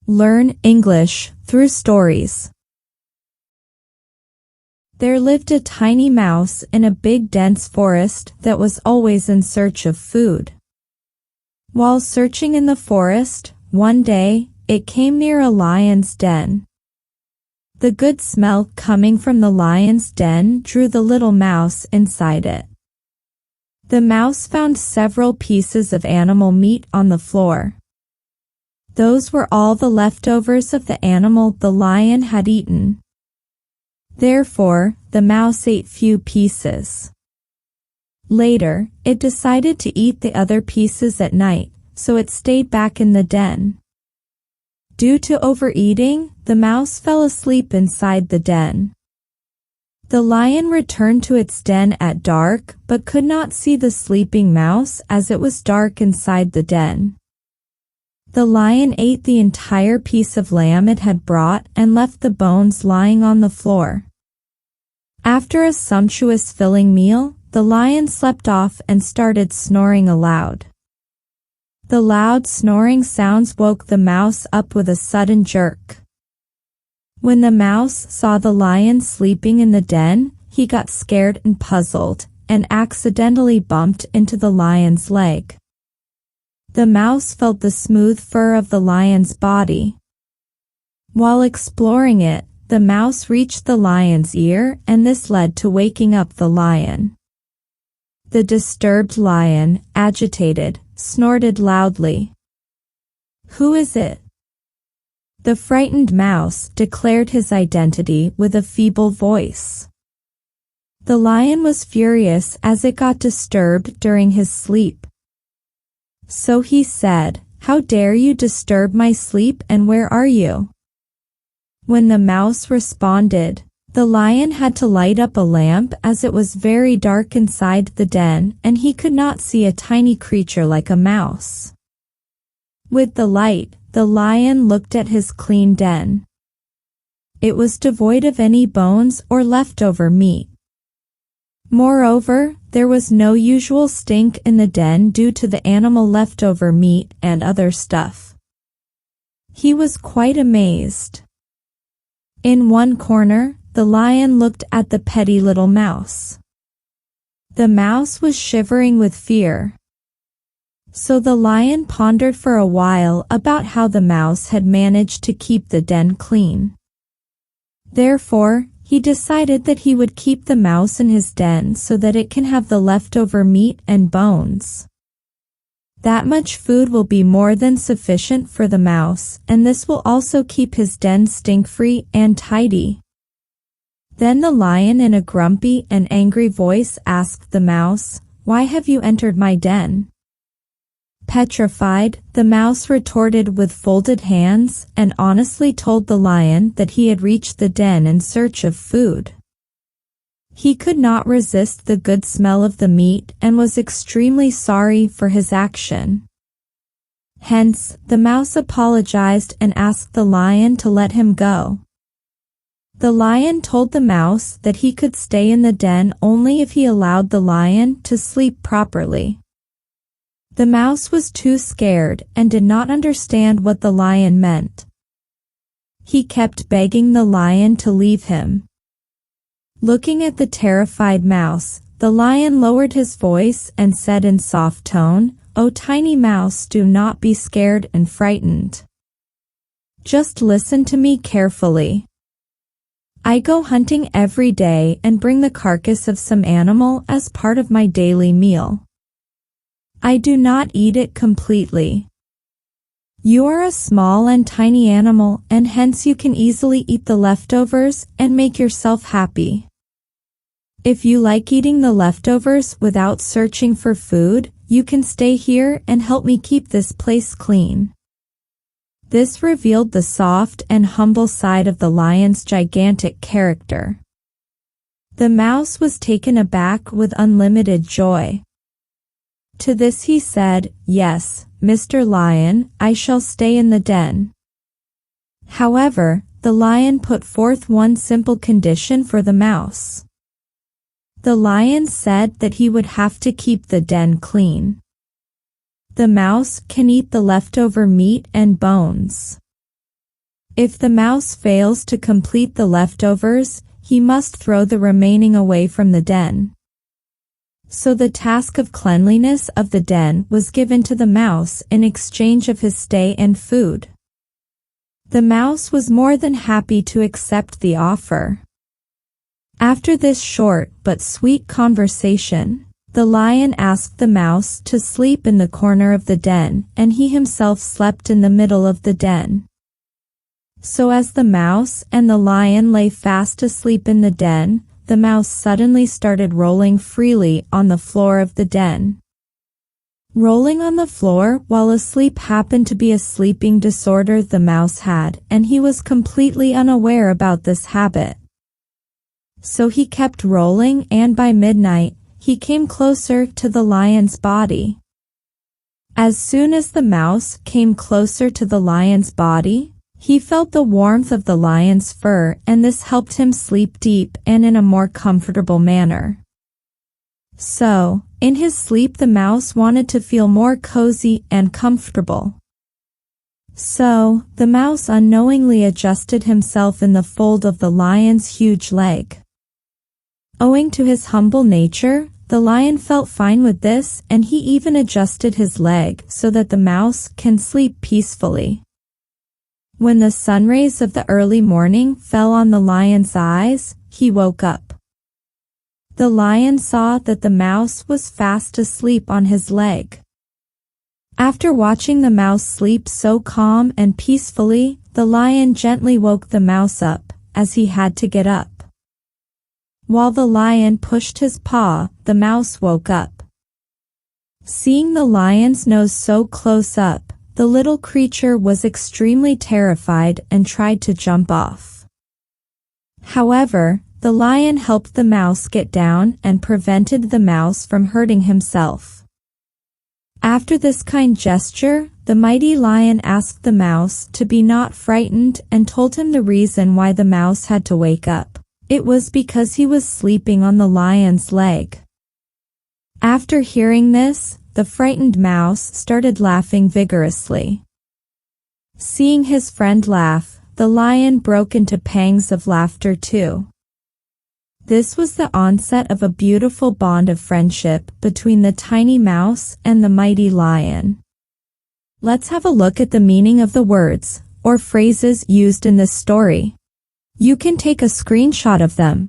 Learn English through stories. There lived a tiny mouse in a big dense forest that was always in search of food. While searching in the forest, one day, it came near a lion's den. The good smell coming from the lion's den drew the little mouse inside it. The mouse found several pieces of animal meat on the floor. Those were all the leftovers of the animal the lion had eaten. Therefore, the mouse ate few pieces. Later, it decided to eat the other pieces at night, so it stayed back in the den. Due to overeating, the mouse fell asleep inside the den. The lion returned to its den at dark but could not see the sleeping mouse as it was dark inside the den. The lion ate the entire piece of lamb it had brought and left the bones lying on the floor. After a sumptuous filling meal, the lion slept off and started snoring aloud. The loud snoring sounds woke the mouse up with a sudden jerk. When the mouse saw the lion sleeping in the den, he got scared and puzzled, and accidentally bumped into the lion's leg. The mouse felt the smooth fur of the lion's body. While exploring it, the mouse reached the lion's ear, and this led to waking up the lion. The disturbed lion, agitated, snorted loudly. "Who is it?" The frightened mouse declared his identity with a feeble voice. The lion was furious as it got disturbed during his sleep. So he said, "How dare you disturb my sleep, and where are you?" When the mouse responded, the lion had to light up a lamp as it was very dark inside the den and he could not see a tiny creature like a mouse. With the light, the lion looked at his clean den. It was devoid of any bones or leftover meat. Moreover, there was no usual stink in the den due to the animal leftover meat and other stuff. He was quite amazed. In one corner, the lion looked at the petty little mouse. The mouse was shivering with fear. So the lion pondered for a while about how the mouse had managed to keep the den clean. Therefore, he decided that he would keep the mouse in his den so that it can have the leftover meat and bones. That much food will be more than sufficient for the mouse, and this will also keep his den stink-free and tidy. Then the lion in a grumpy and angry voice asked the mouse, "Why have you entered my den?" Petrified, the mouse retorted with folded hands and honestly told the lion that he had reached the den in search of food. He could not resist the good smell of the meat and was extremely sorry for his action. Hence, the mouse apologized and asked the lion to let him go. The lion told the mouse that he could stay in the den only if he allowed the lion to sleep properly. The mouse was too scared and did not understand what the lion meant. He kept begging the lion to leave him. Looking at the terrified mouse, the lion lowered his voice and said in soft tone, "Oh tiny mouse, do not be scared and frightened. Just listen to me carefully. I go hunting every day and bring the carcass of some animal as part of my daily meal. I do not eat it completely. You are a small and tiny animal, and hence you can easily eat the leftovers and make yourself happy. If you like eating the leftovers without searching for food, you can stay here and help me keep this place clean." This revealed the soft and humble side of the lion's gigantic character. The mouse was taken aback with unlimited joy. To this he said, "Yes, Mr. Lion, I shall stay in the den." However, the lion put forth one simple condition for the mouse. The lion said that he would have to keep the den clean. The mouse can eat the leftover meat and bones. If the mouse fails to complete the leftovers, he must throw the remaining away from the den. So the task of cleanliness of the den was given to the mouse in exchange of his stay and food. The mouse was more than happy to accept the offer. After this short but sweet conversation, the lion asked the mouse to sleep in the corner of the den, and he himself slept in the middle of the den. So as the mouse and the lion lay fast asleep in the den, the mouse suddenly started rolling freely on the floor of the den. Rolling on the floor while asleep happened to be a sleeping disorder the mouse had, and he was completely unaware about this habit. So he kept rolling, and by midnight, he came closer to the lion's body. As soon as the mouse came closer to the lion's body, he felt the warmth of the lion's fur, and this helped him sleep deep and in a more comfortable manner. So, in his sleep the mouse wanted to feel more cozy and comfortable. So, the mouse unknowingly adjusted himself in the fold of the lion's huge leg. Owing to his humble nature, the lion felt fine with this, and he even adjusted his leg so that the mouse can sleep peacefully. When the sunrays of the early morning fell on the lion's eyes, he woke up. The lion saw that the mouse was fast asleep on his leg. After watching the mouse sleep so calm and peacefully, the lion gently woke the mouse up, as he had to get up. While the lion pushed his paw, the mouse woke up. Seeing the lion's nose so close up, the little creature was extremely terrified and tried to jump off. However, the lion helped the mouse get down and prevented the mouse from hurting himself. After this kind gesture, the mighty lion asked the mouse to be not frightened and told him the reason why the mouse had to wake up. It was because he was sleeping on the lion's leg. After hearing this, the frightened mouse started laughing vigorously. Seeing his friend laugh, the lion broke into pangs of laughter too. This was the onset of a beautiful bond of friendship between the tiny mouse and the mighty lion. Let's have a look at the meaning of the words or phrases used in this story. You can take a screenshot of them